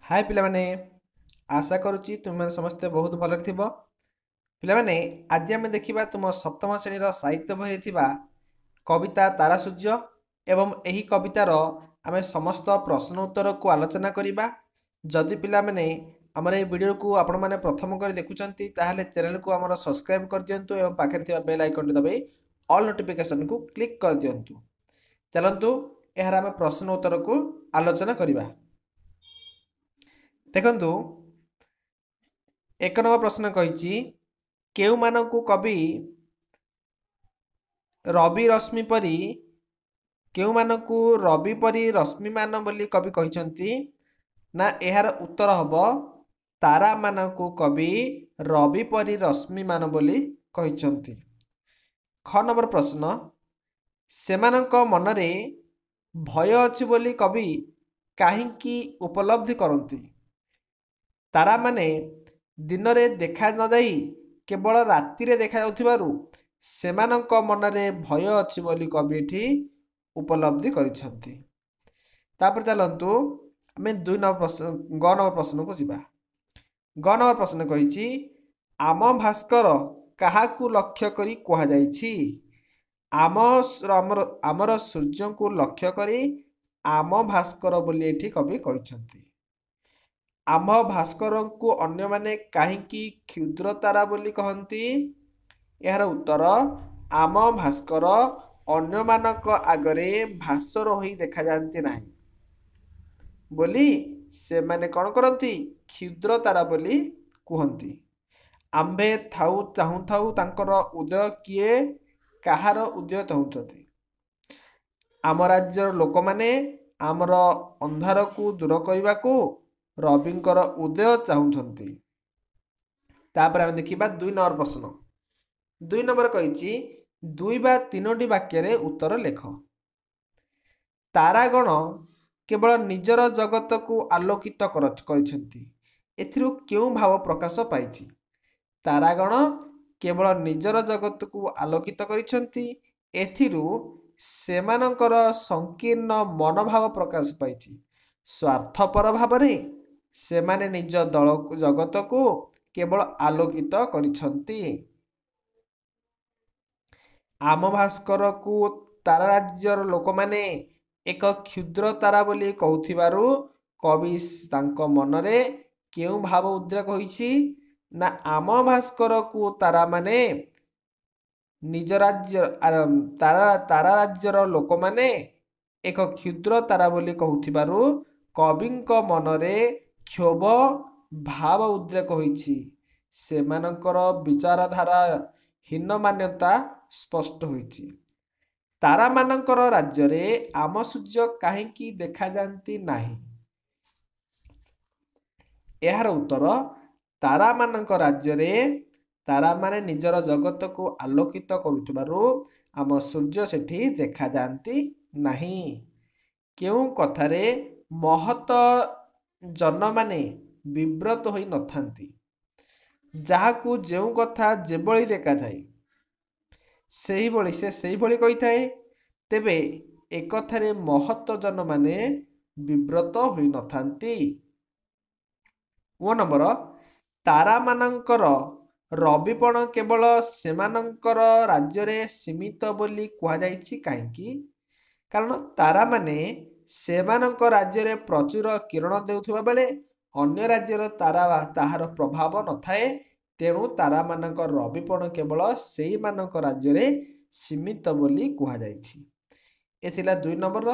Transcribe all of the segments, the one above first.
हाय पिलामाने आशा करुच्ची तुम्हें समस्ते बहुत भलरे थिबो। पिलामाने आज आम देखा तुम सप्तम श्रेणी साहित्य बही थिबा कविता तारा सूर्य एवं यही कवितार आम समस्त प्रश्न उत्तर को आलोचना करिबा। जदि पिलामाने आमर ए वीडियो को आपण माने प्रथम कर देखुचंती ताहले चैनल को आमर सब्सक्राइब कर दियंतु एवं पाखे थिबा बेल आइकन दबाई ऑल नोटिफिकेशन को क्लिक कर दियंतु। चलंतु एहार आम प्रश्न उत्तर को आलोचना करिबा। देखंतु एक नंबर प्रश्न कही केउ मानकु कवि रवि रश्मि परी केउ मानकु रवि परी रश्मिमान बोली कवि कहिसंती ना एहार उत्तर हबो तारा मानकु कवि रवि परी रश्मिमान बोली कहिसंती। ख नंबर प्रश्न सेमानक मनरे भय अछि बोली कवि काहींकी उपलब्धि करंती। तारा माने दिन रे देखा न जाई केवल राति रे देखा जाउथिबारु सेमानक मनरे भय अछि बोली कवि एठी उपलब्धि करिसंती। तापर चलंतु आमे ग नंबर प्रश्न को जिबा। ग नंबर प्रश्न कहिछि आम भास्कर काहाकू लक्ष्य करी कुहा जाइछि। आमर सूर्य को लक्ष्य करी आम भास्कर बोली एठी कवि कहिसंती। आम भास्कर को अन्य माने काहींकी क्षुद्र तारा बोली कहंती। यार उत्तर आम भास्कर अन्य मानक आगरे भास्वर होई देखा जानती नाही बोली से माने कौन करंती क्षुद्र तारा बोली कहंती। आंबे थाउ चाहू थाउ तांकर उदय किए काहार उदय चाहूचंती। आम राज्यर लोक माने आमर अंधार को दूर करने को रविंकर उदय चाहूंती। तापर आम देखिबा 2 नंबर प्रश्न। 2 नंबर कहिछि 2 बा 3टी वाक्य रे उत्तर लेख। तारागण केवल निजर जगत को आलोकित करिसंती एथिरु केउ भाव प्रकाश पाइछि। तारागण केवल निजर जगत को आलोकित करिसंती एथिरु सेमानकर संकीर्ण मनोभाव प्रकाश पाइछि। स्वार्थपर भावरे सेमाने निज दल जगत को केवल आलोकित करिसंती। आम भास्कर को तारा राज्यर लोक माने एक क्षुद्र तारा बोली कहउथिबारु कवि तांको मनरे केउ भाव उद्रेक होइछि ना आम भास्कर को तारा माने निज राज्य तारा राज्यर लोक माने एक क्षुद्र तारा बोली कहउथिबारु कविंक मनरे क्षोभ भाव उद्रेक होइछि। सेमानकर विचारधारा हीन मान्यता स्पष्ट होइछि। तारा मानकर राज्य रे आम सूर्य काहींकी देखा जानती नाही। एहार उत्तर तारा मानक राज्य रे तारा माने निजर जगत को आलोकित करुथिबारु आम सूर्य सेठी देखा जानती नाही। केउ कथारे महत जन माने विव्रत होई नथांती। जाहाकू जेउ कथा जेबळी देखा थाए सेही बळी से सेही बळी कहि थाए तेबे एक कथारे महत जन माने विव्रत होई नथांती। ओ नंबर तारा मानकर रविपण केवल सेमानकर राज्य रे सीमित बोली कुहा जाइछि काहींकी। कारण तारा माने सेमानक राज्य रे प्रचुर किरण देउथुबा बेले अन्य राज्यर तारा ताहार प्रभाव न थाए। तेणु तारा मानक रविपण केवल सेही मानक राज्य रे सीमित बोली कुहा जाइछि। एथिला 2 नंबर।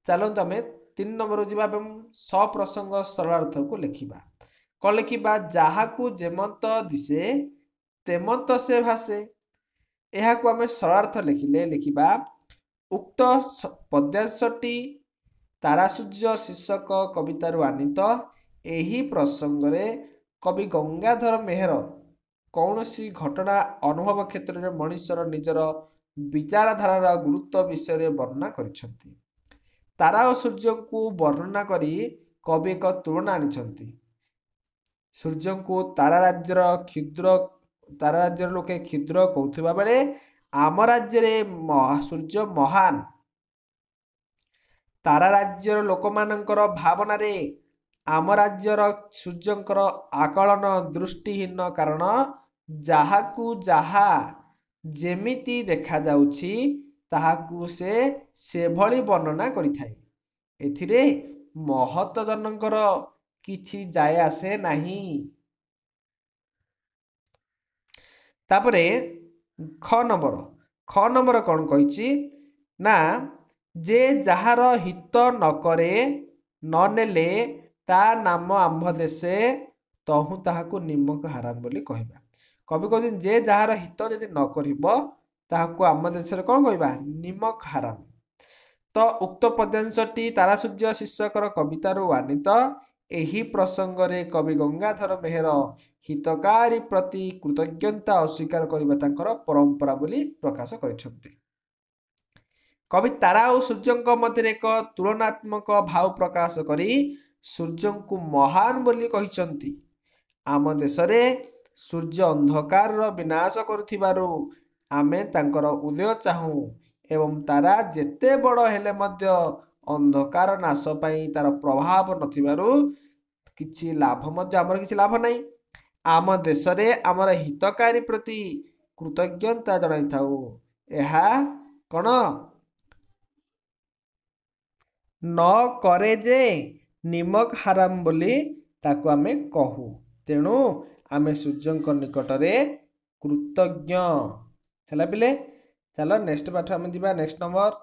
चलंतु आमे 3 नंबर जिबा एवं सप्रसंग सरलार्थ को लिखिबा। क लिखिबा जाहाकू जेमंत दिसे तेमंत से भासे। एहाकू आमे सरलार्थ लिखिले लिखिबा उक्त पद्यांशटी तारा सूर्य शीर्षक कवितारु आनीत। एही प्रसंग रे कवि गंगाधर मेहर कौनसी घटना अनुभव क्षेत्र में मनुष्यर निजर विचारधारार गुरुत्व विषय वर्णना करिसंती। तारा और सूर्य को वर्णना करी कवि एक तुलना आनिछंती। सूर्य को तारा राज्यर लोके क्षुद्र कहउथिबा बेले आम राज्य रे सूर्य महान। तारा राज्यर लोक मानकर भावना रे आम राज्यर सूर्यंकर आकलन दृष्टिहीन कारण जाहाकू जाहा जेमिति देखा जाउछि ताहाकू से सेभଳି वर्णना करिथाए। एथिरे महत जनकर किछि जाय आसे नाही। तापरे ख नंबर कौन कहिछि ना जे जहार हित न करे न नेले ता नाम आम्भ देशे तहु ताहाकू निमक हाराम बोली कहबा। कवि कहते जे जहार हित जदि न करिबो ताहाकू आम देश रे कौन कहबा निमक हाराम। तो उक्त पद्यांशटी तारासूर्य शीर्षकर कवितारू आनीत। एही प्रसंगरे कवि गंगाधर मेहर हितकारी प्रति कृतज्ञता अस्वीकार करबा तांकर परंपरा बोली प्रकाश करिसथि। कवि तारा और सूर्य मध्य एक तुलनात्मक भाव प्रकाश करी सूर्य को महान बोली कहिसंती। आम देश रे सूर्य अंधकार विनाश करुथिबारु आमे तांकर उदय चाहू एवं तारा जेते बड़ हेले मध्य अंधकार नाश पाई तार प्रभाव नथिबारु किछि लाभ मध्य आमर किछि लाभ नाही। आम देश रे आमर हितकारी प्रति कृतज्ञता जणाई थाउ। एहा कोन न करे जे निमक हाराम बोली ताकू आमे कहू। तेणु आमे सूर्यंक निकटरे कृतज्ञ हैला बिले। चलो नेक्स्ट पाठ आमे जिबा। नेक्स्ट नंबर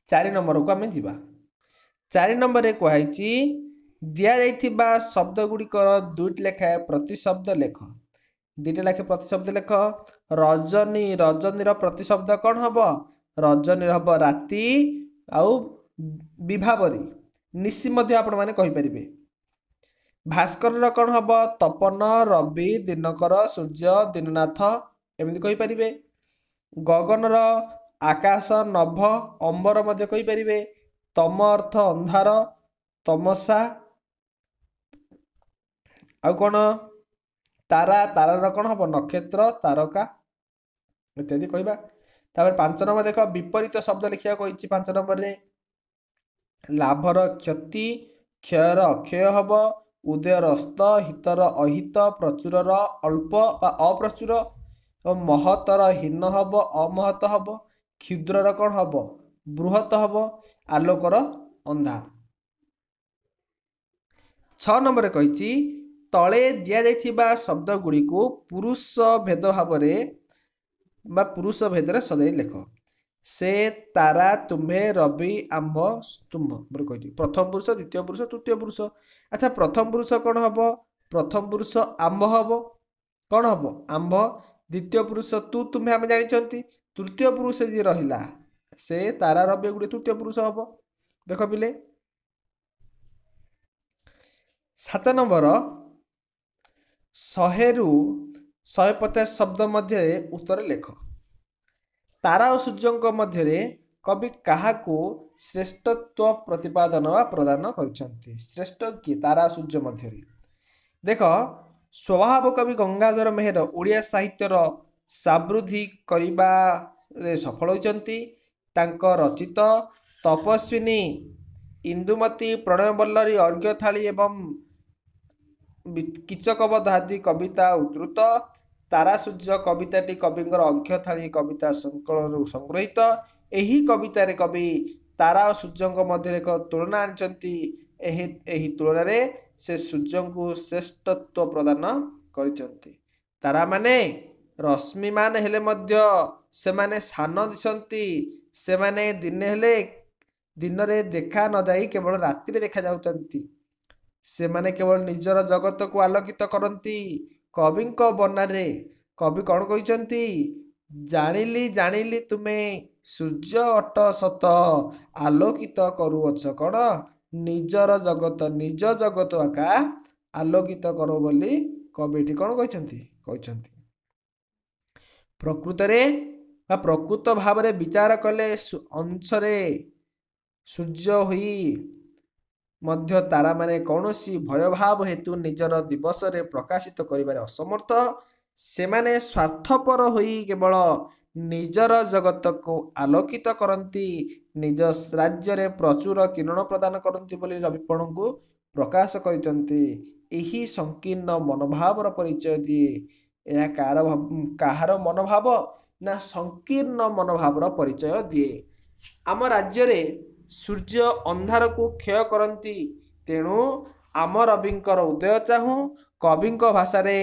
4 नंबर को आमे जिबा। 4 नंबर रे कहैछि दिया जाइथिबा शब्द गुडिकर दुईट लेखा प्रतिशब्द लेख। दुईटा लेखा प्रतिशब्द लेख। रजनी रजनी रो प्रतिशब्द कोन हबो रजनी हबो राती आउ विभावरी निशी मध्य आपण माने कहि परिबे। भास्कर रो कोन हबो तपन रवि दिनकर सूर्य दिननाथ एमिति कहि परिबे। गगन रो आकाश नभ अंबर मध्य कहि परिबे। तम अर्थ अंधार तमसा आउ कोन तारा तारा रो कोन हबो नक्षत्र तारका इत्यादि कहबा। तापर 5 नंबर देखो विपरीत शब्द लिखिया कहिछि। 5 नंबर रे लाभर क्षति क्षयर अक्षय हब उदयर अस्त हितर अहित प्रचुरर अल्प बा अप्रचुर और महतर हीन हब अमहत हब क्षुद्रर कौन हब बृहत हब आलोकर अंधार। 6 नंबर कहिछि तले दिया जाइथिबा शब्द गुडी को पुरुष भेद भाव रे बा पुरुष भेद रे सजाई लेख। से तारा तुम्हे रवि आंभ तुम्भ बोले कहि। प्रथम पुरुष द्वितीय पुरुष तृतीय पुरुष। अच्छा प्रथम पुरुष कौन हम प्रथम पुरुष आंभ हम कौन हम आंभ। द्वितीय पुरुष तू तुम्हें आम जानी। तृतीय पुरुष जी रहिला से तारा रवि गुटे तृतीय पुरुष हम। देख पिले 7 नंबर 100 रु 150 शब्द मध्य उत्तर लेख। तारा और सूर्य मध्य कवि काहाकू श्रेष्ठत्व प्रतिपादन वा प्रदान करछंती। श्रेष्ठ किए तारा सूर्य मध्य देख स्वभाव कवि गंगाधर मेहर ओडिया साहित्यर सावृद्धि करिबा रे सफल होइचंती। तांक रचित तपस्विनी इंदुमती प्रणय बल्लरी अर्घ्य थाली एवं कीचकवध आदि कविता उद्धृत। तारा सूर्य कविताटी कविंकर अर्घ्य थाली कविता संकलन संग्रहित। एही कविता रे कवि तारा और सूर्य मध्य एक तुलना आनिचंती। एही तुलना रे से सूर्य को श्रेष्ठत्व प्रदान करिचंती। तारा माने रश्मि मान हेले मध्य से माने सान दिसंती। से माने दिने हेले दिन रे देखा न जाई केवल राति रे देखा जाउचंती। से माने केवल निजर जगत को आलोकित करंती। कविंक बन्नारे कवि कौन कहिचंती जानिली जानिली तुमे सूर्य अट सत आलोकित करुअछ कौन निजर जगत आका आलोकित करो बोली कविटी कौन कहिचंती। प्रकृत रे बा प्रकृत भाव रे विचार कले अंशरे सूर्य हुई मध्य तारा माने कौनसी भयभाव हेतु निजर दिवस रे प्रकाशित करिबारे असमर्थ। से माने स्वार्थपर होई केवल निजर जगत को आलोकित करंती। निज राज्य प्रचुर किरण प्रदान करती बोली रविपणु प्रकाश करते। यही संकीर्ण मनोभावर परिचय दिए। यह कहार मनोभाव ना संकीर्ण मनोभावर परिचय दिए। आम राज्य रे सूर्य अंधार को क्षय करती, तेणु आम रविंकर उदय चाहू। कविंक भाषा रे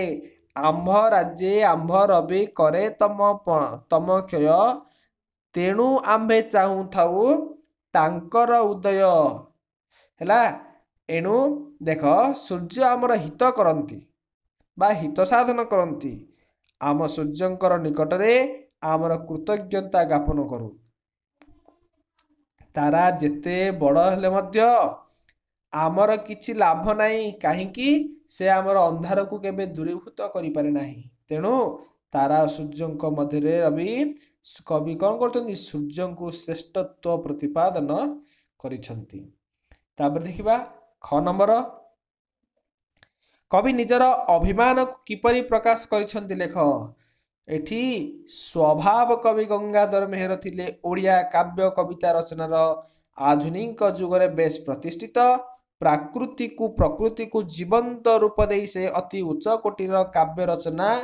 आम्भ राज्ये आम्भ रवि करे तम क्षय, तेणु आम्भे चाहू थाऊ तांकर उदय हैला। एणु देख सूर्य आमर हित करती बा हित साधन करती, आम सूर्यंकर निकटरे आमर कृतज्ञता ज्ञापन करू। तारा जेते बड़ हेले मध्य आमर किछि लाभ नाही, काहींकि से आमर अंधार को केबे दूरीभूत करि पारे नाही। तेणु तारा सूर्यंक मध्य रवि कवि कौन करछन्ति, सूर्य को श्रेष्ठत्व प्रतिपादन करिछन्ति। तापर देखिबा ख नंबर, कवि निजर अभिमान को किपरि प्रकाश करिछन्ति लेख। एठी स्वभाव कवि गंगाधर मेहर थिले ओडिया काव्य कविता रचनार आधुनिक जुगरे बेस प्रतिष्ठित। प्रकृति को जीवंत रूप दे से अति उच्च कोटीर काव्य रचना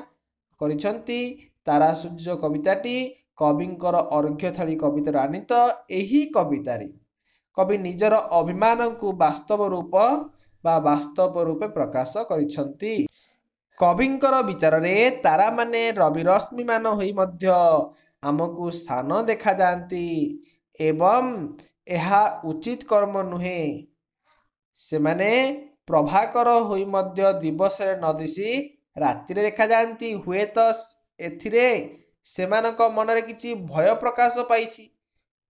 करिछन्ति। तारा सूर्य कविताटी कविंकर अर्घ्य थाली कवितार आनीत। एही कवितारी कवि निजर अभिमान को वास्तव रूपे प्रकाश करिछन्ति। कविंकर विचार रे तारा माने रवि रश्मि मान होई मध्य आमको सान देखा जाती एवं यह उचित कर्म नुहे। से माने प्रभाकर होई मध्य दिवस न दिशी राति देखा जाती। हुए तो एथिरे सेमानक मनरे किछि भय प्रकाश पाइछि।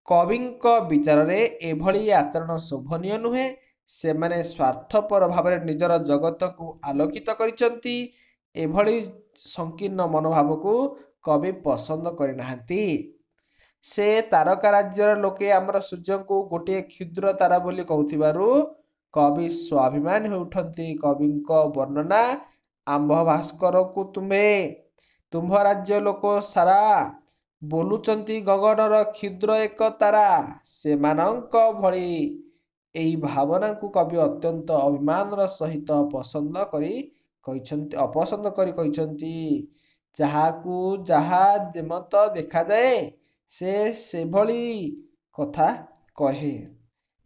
कविंक विचार रे एभली आचरण शोभनीय नुहे। से माने स्वार्थपर भाव निजर जगत को आलोकित करिसंती। एभली संकीर्ण मनोभाव को कवि पसंद करिनाहांती। से तारका राज्यर लोके आमर सूर्य को गोटे क्षुद्र तारा बोली कहथिबारु कवि स्वाभिमान हो उठंती। कविंक वर्णना आंभ भास्कर को तुम्भ राज्य लोक सारा बोलुचंती गगनर क्षुद्र एक तारा सेमानंक भली। एई भावना को कवि अत्यंत अभिमान सहित अपसंद करी कहिसंती। जहाकू जहा जेमत देखा जाए से भली कथा कहे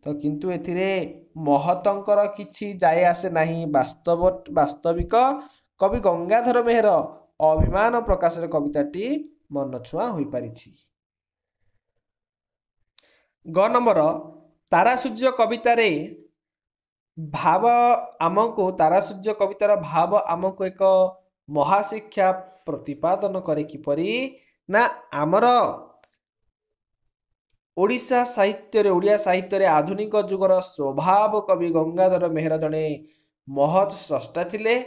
तो किंतु एथिरे महतंकर किछि जाए आसे नाही। वास्तविक कवि गंगाधर मेहर अभिमान प्रकाश कविताटी मनछुआ होई पारिछि। ग नंबर, तारा सूर्य कवितारे भाव आमको तारा सूर्य कवितार भाव आमको एक महाशिक्षा प्रतिपादन करे किपरि ना आमर ओडिया साहित्य रे आधुनिक जुगर स्वभाव कवि गंगाधर मेहर जड़े महत स्रष्टा थिले।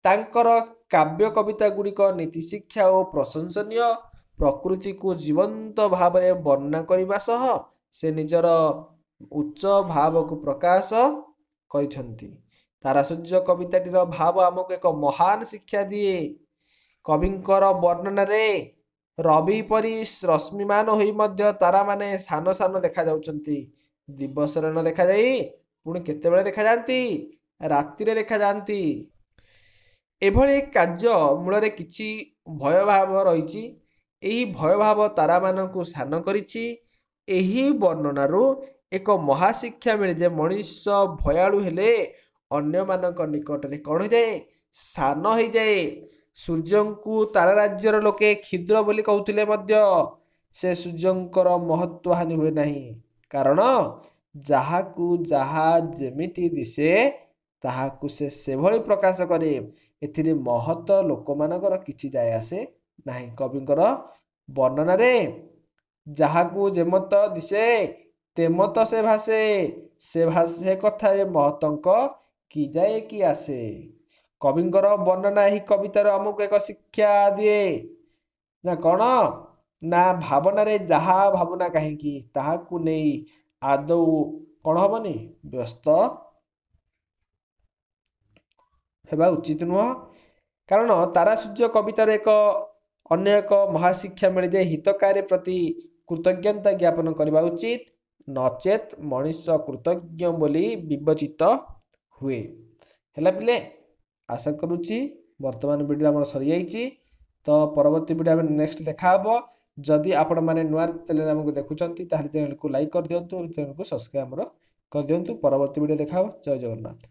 तांकर काव्य कविता गुड़िक नीति शिक्षा और प्रशंसनीय। प्रकृति को जीवंत भाव में वर्णना करने सह से निजर उच्च भाव को प्रकाश करिसंती। तारा सूर्य कविताटीर भाव आमको एक महान शिक्षा दिए। कविंकर वर्णना रे रवि परी रश्मिमान होई मध्य तारा माने सान सान देखा जाउचंती। दिवस रे न देखा जाई पुणी केतेबेले देखा जाती, राति रे देखा जाती। एभली कार्य मूल किछि भय भाव रही। एही भय भाव तारा मानकु सान करिछि। एही वर्णनारू एक महाशिक्षा मिले जे मनुष्य भयालु हेले अन्य मानक निकट रे कौन हो जाए, सान हो जाए। सूर्य को तारा राज्यर लोके क्षुद्र बोली कहते मध्य से सूर्यंकर महत्व हानि हुए नहीं। कारण जहाकू जहा जेमिति दिसे ताहाकू से भली प्रकाश करे। एथिरे महत लोक मानकर किछि जाय आसे नाही। कविंकर वर्णना रे जहाकू जेमत दिसे तेमत से भाषे कथा महतंक कि जाए कि आसे। कविंकर वर्णना ही कवितार आमको एक शिक्षा दिए ना कौन ना भावना रे जहा भावना कहीं ताहाकू नहीं आदौ कौन हेनी व्यस्त हेबा उचित नुह। कारण तारा सूर्य कवितार एक अन्य एक महाशिक्षा मिले जे हितकारी प्रति कृतज्ञता ज्ञापन करबा उचित। नचेत मनीष कृतज्ञ बोली विवेचित हुए। है पिले आशा करुच्ची वर्तमान वीडियो आम सरी जाइए। तो परवर्ती वीडियो आम नेक्स्ट देखा जदि आपण मैंने नुआ चैनल आमको देखुं चैनल को लाइक कर दिंतु चैनल को सब्सक्राइब कर दिंतु। परवर्ती वीडियो देखा। जय जगन्नाथ।